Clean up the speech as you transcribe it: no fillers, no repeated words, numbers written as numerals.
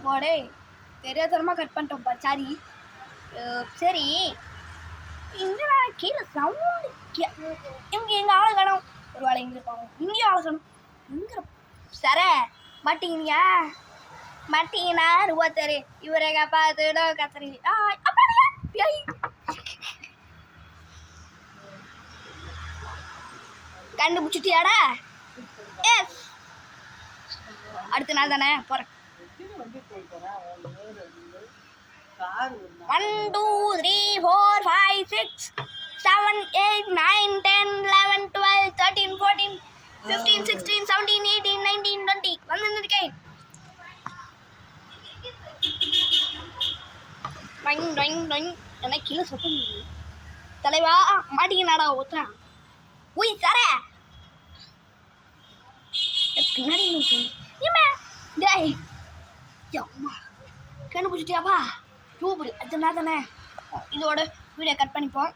போடே தெரியாதனமாக cut பண்ணிட்டோம்ப்பா sorry. சரி இங்கே கீழே சவுண்டு இங்கே எங்கள் ஆளை காணும். ஒரு வேலை இங்கே இருப்பாங்க, இங்கேயும் ஆளை காணும். இங்கே சர மாட்டிங்கயா மாட்டிங்கன்னா ரூபாத்தரு இவரை காப்பாத்துடோ கத்துறீங்க. கண்டுபிடிச்சிட்டியாடா? எஸ், அடுத்த நாள் தானே போகிறேன். 1 2 3 4 5 6 7 8 9 10 11 12 13 14 15 16 17 18 19 20 வந்துருக்கேன். என்ன கீழே சொத்த தலைவா மாட்டிக்கினாடா ஒத்துறான். உய் தர பின்னாடி டேய் அம்மா கண்டுபிடிச்சிட்டியாப்பா? சூப்பர். அடுத்த நாள் தானே இதோட வீடியோ கட் பண்ணிப்போம்.